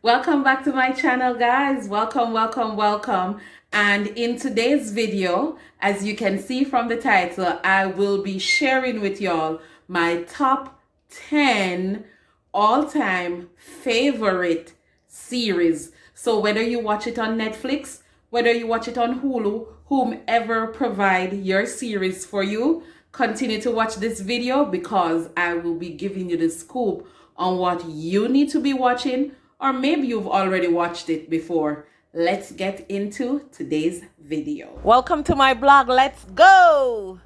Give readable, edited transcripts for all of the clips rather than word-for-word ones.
Welcome back to my channel, guys. Welcome. And in today's video, as you can see from the title, I will be sharing with y'all my top 10 all-time favorite series. So whether you watch it on Netflix, whether you watch it on Hulu, whomever provide your series for you, continue to watch this video because I will be giving you the scoop on what you need to be watching, or maybe you've already watched it before. Let's get into today's video. Welcome to my blog. Let's go.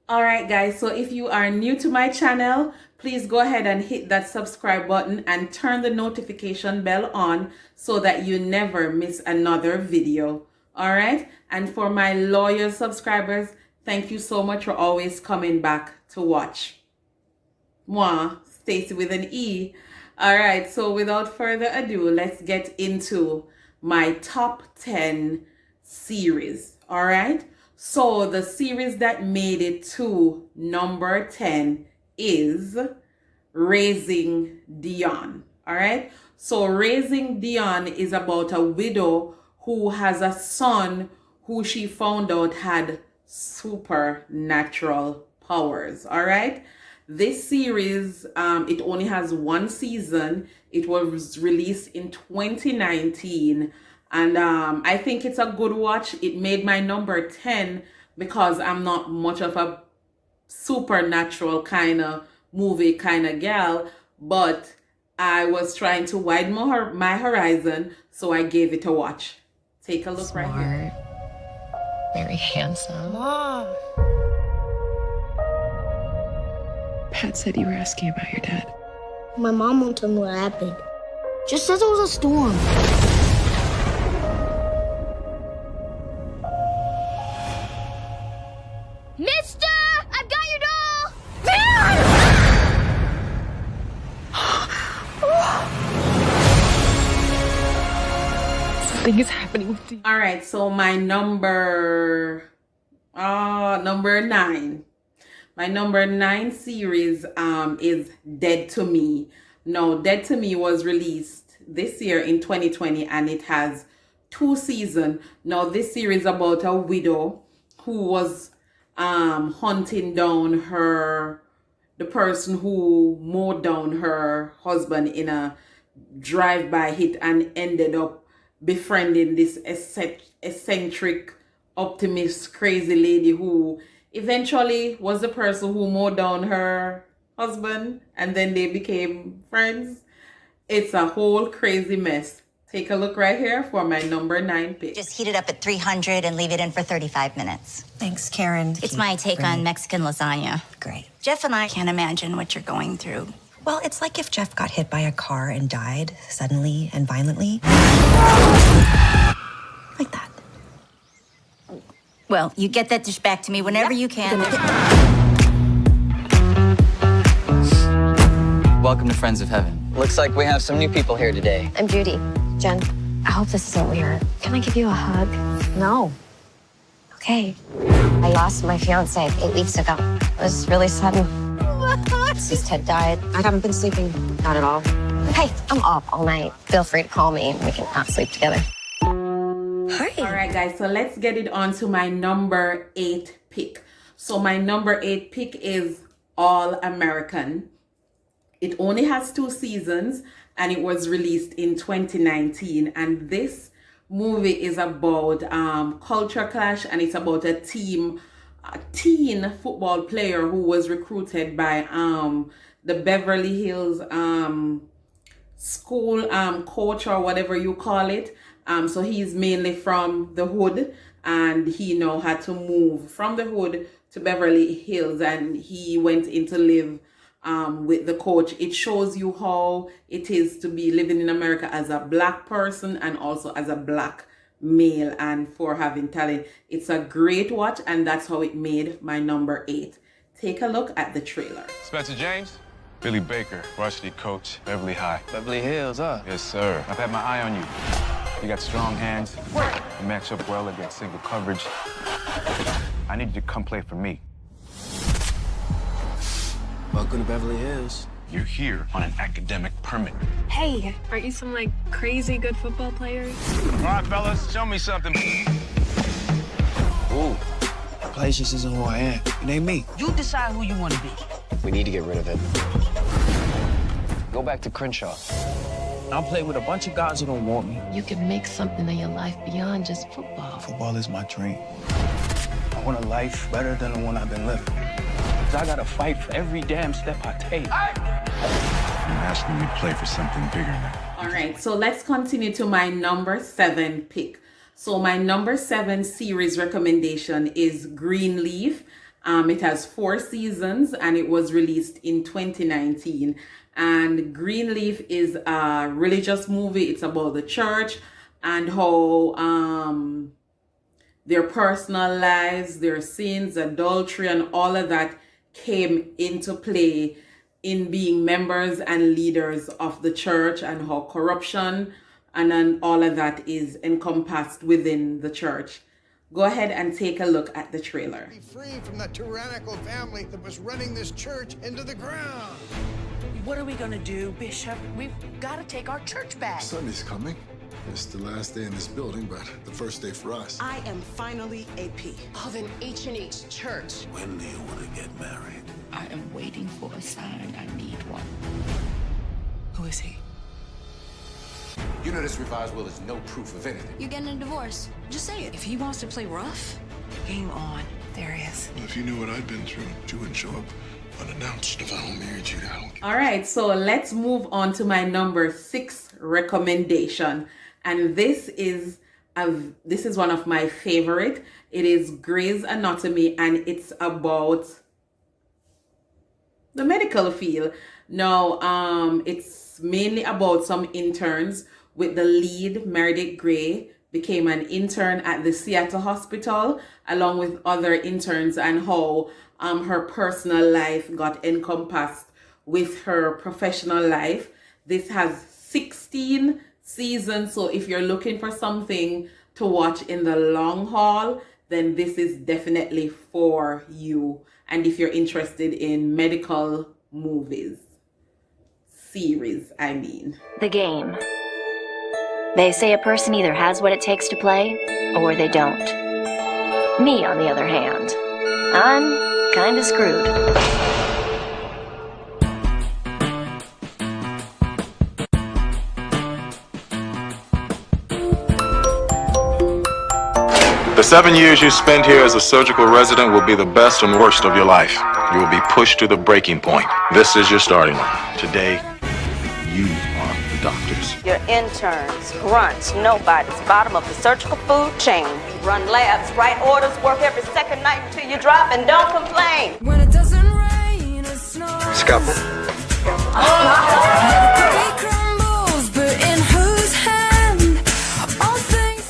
All right, guys, so if you are new to my channel, please go ahead and hit that subscribe button and turn the notification bell on so that you never miss another video. All right, and for my loyal subscribers, thank you so much for always coming back to watch. Moi, Stacy with an E. All right, so without further ado, let's get into my top 10 series. All right, so the series that made it to number 10 is Raising Dion. All right, so Raising Dion is about a widow who has a son who she found out had supernatural powers. All right, this series, it only has one season. It was released in 2019, and I think it's a good watch. It made my number 10 because I'm not much of a supernatural kind of movie kind of gal, but I was trying to widen my horizon, so I gave it a watch. Take a look. Smart, right here. Very handsome. Mom! Pat said you were asking about your dad. My mom won't tell me what happened. Just says it was a storm. Mister! I've got your doll! Something is happening with you. All right, so my number 9. My number 9 series is Dead to Me. Now, Dead to Me was released this year in 2020, and it has 2 seasons. Now, this series about a widow who was hunting down the person who mowed down her husband in a drive-by hit and ended up befriending this eccentric, optimist, crazy lady who eventually was the person who mowed down her husband, and then they became friends. It's a whole crazy mess. Take a look right here for my number 9 pick. Just heat it up at 300 and leave it in for 35 minutes. Thanks, Karen. It's my take on Mexican lasagna. Great. Jeff and I can't imagine what you're going through. Well, it's like if Jeff got hit by a car and died suddenly and violently. Like that. Well, you get that dish back to me whenever you can. Welcome to Friends of Heaven. Looks like we have some new people here today. I'm Judy. Jen, I hope this isn't weird. Can I give you a hug? No. Okay. I lost my fiance 8 weeks ago. It was really sudden. Since Ted died, I haven't been sleeping. Not at all. Hey, I'm up all night. Feel free to call me and we can not sleep together. Hi. All right, guys, so let's get it on to my number 8 pick. So my number 8 pick is All American. It only has 2 seasons, and it was released in 2019. And this movie is about culture clash, and it's about a teen football player who was recruited by the Beverly Hills school coach, or whatever you call it. So he's mainly from the hood, and he now had to move from the hood to Beverly Hills, and he went in to live with the coach. It shows you how it is to be living in America as a black person and also as a black male, and for having talent. It's a great watch, and that's how it made my number 8. Take a look at the trailer. Spencer James, Billy Baker, varsity coach, Beverly High. Beverly Hills, huh? Yes, sir. I've had my eye on you. You got strong hands. You match up well against single coverage. I need you to come play for me. Welcome to Beverly Hills. You're here on an academic permit. Hey, aren't you some, like, crazy good football players? All right, fellas, show me something. Ooh, place just isn't who I am. It ain't me. You decide who you want to be. We need to get rid of it. Go back to Crenshaw. I'll play with a bunch of guys who don't want me. You can make something of your life beyond just football. Football is my dream. I want a life better than the one I've been living. 'Cause I gotta fight for every damn step I take. You're asking me to play for something bigger now. All right, so let's continue to my number 7 pick. So my number 7 series recommendation is Greenleaf. It has 4 seasons and it was released in 2019. And Greenleaf is a religious movie. It's about the church and how their personal lives, their sins, adultery, and all of that came into play in being members and leaders of the church, and how corruption and then all of that is encompassed within the church. Go ahead and take a look at the trailer. Be free from the tyrannical family that was running this church into the ground. What are we gonna do, Bishop? We've got to take our church back. Sunday's coming. It's the last day in this building, but the first day for us. I am finally AP of an H&H church. When do you want to get married? I am waiting for a sign. I need one. Who is he? You know this revised will is no proof of anything. You're getting a divorce. Just say it. If he wants to play rough, game on. There he is. Well, if you knew what I'd been through, you wouldn't show up unannounced. If I don't marry you, I don't care. All right, so let's move on to my number 6 recommendation. And this is one of my favorite. It is Grey's Anatomy, and it's about the medical field. Now, it's mainly about some interns, with the lead, Meredith Grey, became an intern at the Seattle Hospital, along with other interns, and how her personal life got encompassed with her professional life. This has 16 seasons, so if you're looking for something to watch in the long haul, then this is definitely for you. And if you're interested in medical series, I mean. The game. They say a person either has what it takes to play, or they don't. Me, on the other hand, I'm kinda screwed. The 7 years you spend here as a surgical resident will be the best and worst of your life. You will be pushed to the breaking point. This is your starting line. Today, you are the doctors. Your interns, grunts, nobodies, bottom of the surgical food chain. Run labs, write orders, work every second night until you drop, and don't complain. When it doesn't rain, it snows. Scalpel.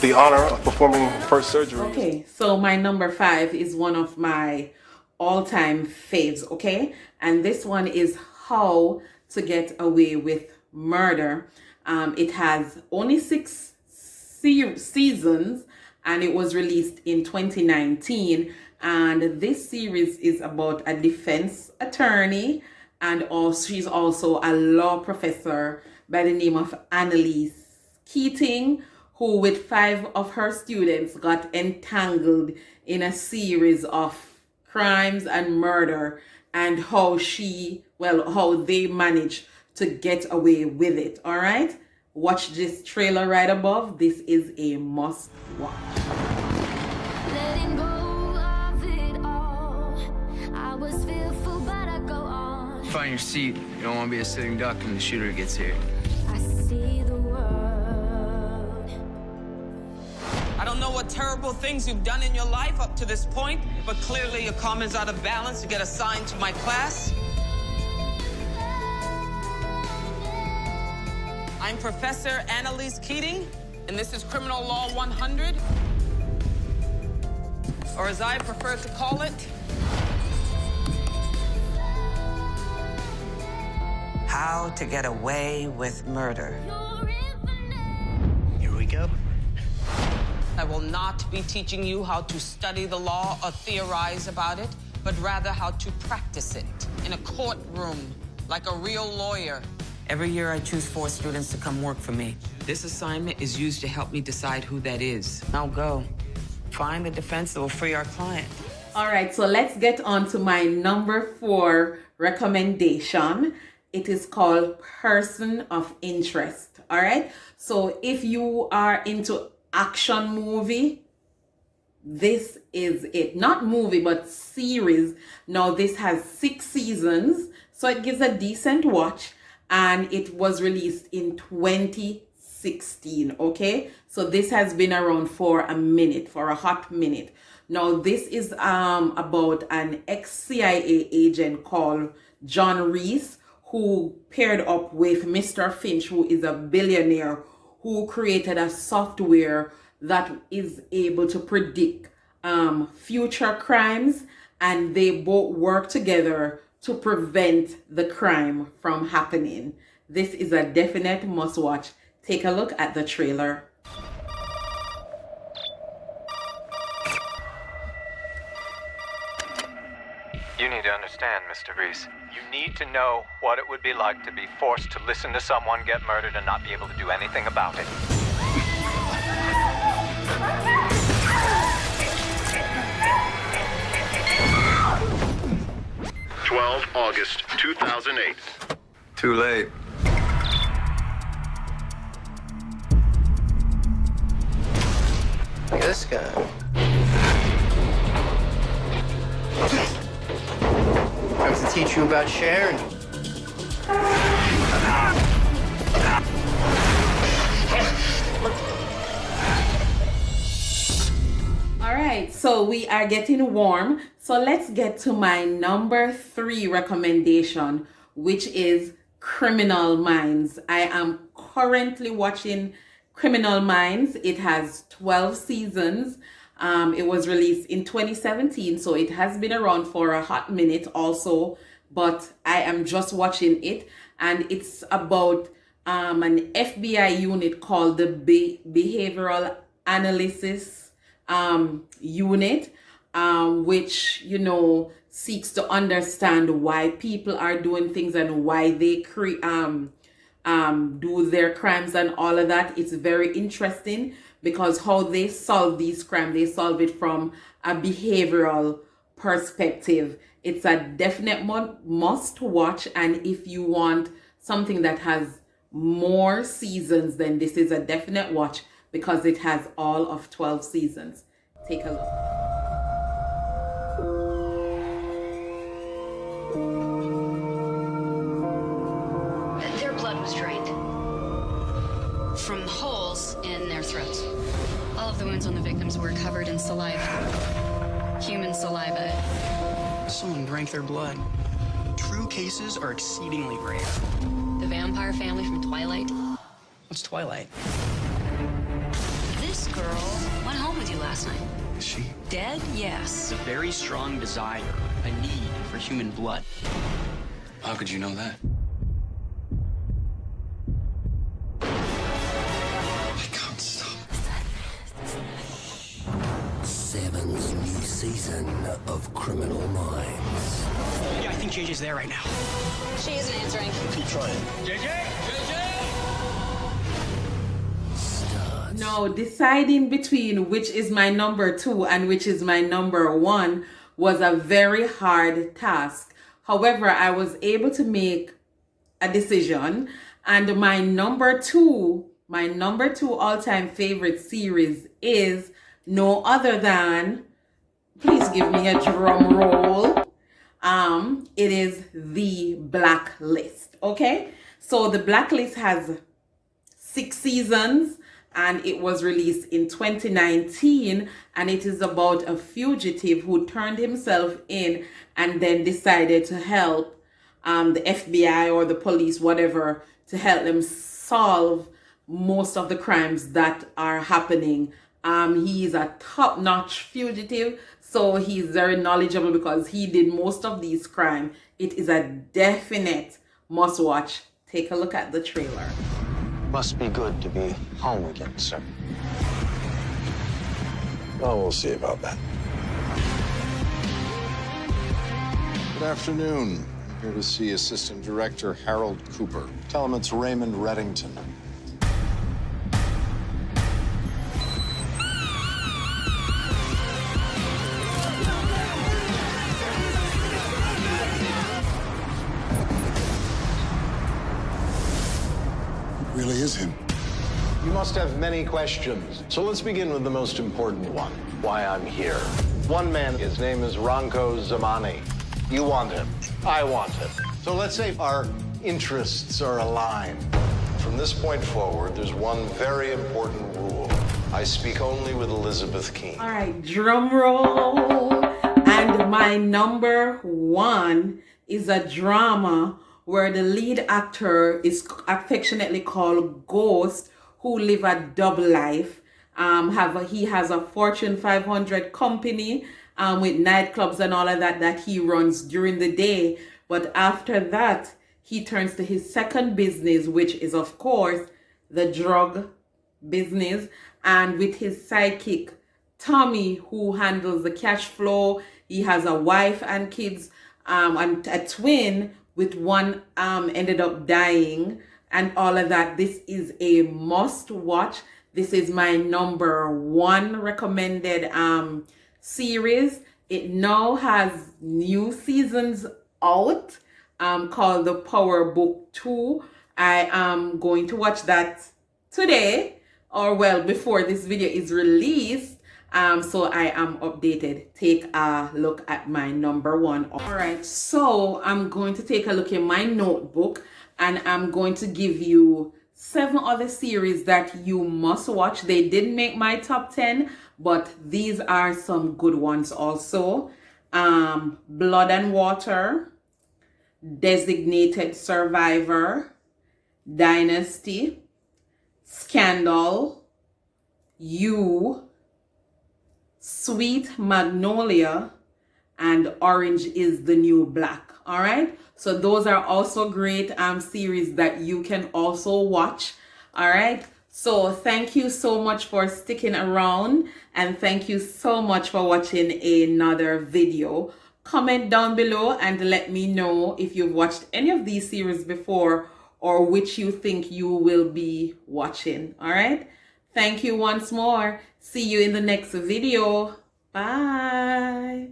The honor of performing first surgery. Okay, so my number 5 is one of my all-time faves, okay? And this one is How to Get Away with Murder. It has only 6 seasons, and it was released in 2019. And this series is about a defense attorney, and she's also a law professor by the name of Annalise Keating, who with 5 of her students got entangled in a series of crimes and murder, and how they managed to get away with it. All right, watch this trailer right above. This is a must watch. Letting go of it all. I was fearful, but I go on. Find your seat. You don't want to be a sitting duck when the shooter gets here. I see the world. I don't know what terrible things you've done in your life up to this point, but clearly your karma's out of balance to get assigned to my class. I'm Professor Annalise Keating, and this is Criminal Law 100, or as I prefer to call it, How to Get Away with Murder. Here we go. I will not be teaching you how to study the law or theorize about it, but rather how to practice it in a courtroom like a real lawyer. Every year I choose 4 students to come work for me. This assignment is used to help me decide who that is. Now go. Find the defense that will free our client. All right, so let's get on to my number 4 recommendation. It is called Person of Interest. All right, so if you are into action movie, this is it. Not movie, but series. Now this has 6 seasons, so it gives a decent watch, and it was released in 2016. Okay, so this has been around for a minute, for a hot minute. Now this is about an ex-CIA agent called John Reese, who paired up with Mr. Finch, who is a billionaire, who created a software that is able to predict future crimes, and they both work together to prevent the crime from happening. This is a definite must watch. Take a look at the trailer. You need to understand, Mr. Reese. You need to know what it would be like to be forced to listen to someone get murdered and not be able to do anything about it. 12 August 2008. Too late. Look at this guy. Comes to teach you about sharing. All right, so we are getting warm. So let's get to my number 3 recommendation, which is Criminal Minds. I am currently watching Criminal Minds. It has 12 seasons. It was released in 2017, so it has been around for a hot minute also, but I am just watching it, and it's about an FBI unit called the Behavioral Analysis Unit, which, you know, seeks to understand why people are doing things and why they do their crimes and all of that. It's very interesting because how they solve these crimes, they solve it from a behavioral perspective. It's a definite must watch, and if you want something that has more seasons, then this is a definite watch because it has all of 12 seasons. Take a look. Their blood was drained from holes in their throats. All of the wounds on the victims were covered in saliva. Human saliva. Someone drank their blood. True cases are exceedingly rare. The vampire family from Twilight. What's Twilight? This girl went home with you last night. Is she? Dead? Yes. A very strong desire, a need for human blood. How could you know that? I can't stop. Seven's new season of Criminal Minds. Yeah, I think JJ's there right now. She isn't answering. Keep trying. JJ? Now, deciding between which is my number 2 and which is my number 1 was a very hard task. However, I was able to make a decision, and my number 2 all-time favorite series is no other than, please give me a drum roll. It is The Blacklist. Okay, so The Blacklist has 6 seasons, and it was released in 2019, and it is about a fugitive who turned himself in and then decided to help the FBI or the police, whatever, to help them solve most of the crimes that are happening. He is a top-notch fugitive, so he's very knowledgeable because he did most of these crimes. It is a definite must-watch. Take a look at the trailer. Must be good to be home again, sir. Oh, we'll see about that. Good afternoon. Here to see Assistant Director Harold Cooper. Tell him it's Raymond Reddington. It really is him. You must have many questions. So let's begin with the most important one. Why I'm here. One man, his name is Ranko Zamani. You want him. I want him. So let's say our interests are aligned. From this point forward, there's one very important rule. I speak only with Elizabeth Keene. All right, drum roll. And my number one is a drama where the lead actor is affectionately called Ghost, who live a double life. He has a Fortune 500 company with nightclubs and all of that he runs during the day. But after that, he turns to his second business, which is, of course, the drug business. And with his sidekick, Tommy, who handles the cash flow. He has a wife and kids, and a twin, with one ended up dying and all of that. This is a must watch. This is my number one recommended series. It now has new seasons out called The Power Book 2. I am going to watch that today, or well, before this video is released. So I am updated. Take a look at my number one. All right, so I'm going to take a look in my notebook, and I'm going to give you 7 other series that you must watch. They didn't make my top 10, but these are some good ones also. Blood and Water, Designated Survivor, Dynasty, Scandal, You, Sweet Magnolia, and Orange is the New Black. All right, so those are also great series that you can also watch. All right, so thank you so much for sticking around, and thank you so much for watching another video. Comment down below and let me know if you've watched any of these series before, or which you think you will be watching. All right, thank you once more. See you in the next video. Bye.